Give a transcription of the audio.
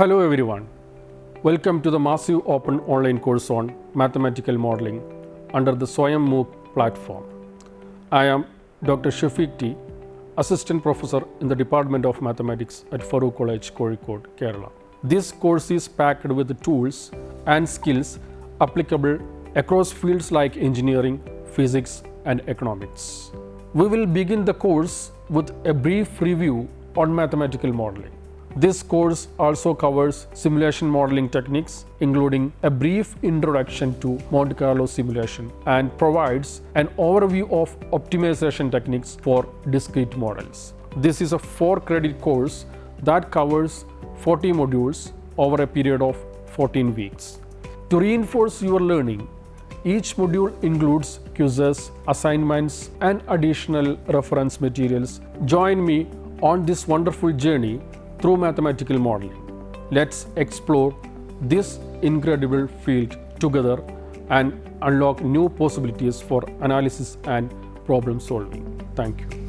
Hello everyone. Welcome to the massive open online course on mathematical modeling under the SWAYAM MOOC platform. I am Dr. Shefeeq, Assistant Professor in the Department of Mathematics at Farook College, Gurukul, Kerala. This course is packed with the tools and skills applicable across fields like engineering, physics, and economics. We will begin the course with a brief review on mathematical modeling. This course also covers simulation modeling techniques, including a brief introduction to Monte Carlo simulation, and provides an overview of optimization techniques for discrete models. This is a 4-credit course that covers 40 modules over a period of 14 weeks. To reinforce your learning, each module includes quizzes, assignments, and additional reference materials. Join me on this wonderful journey through mathematical modeling. Let's explore this incredible field together and unlock new possibilities for analysis and problem solving. Thank you.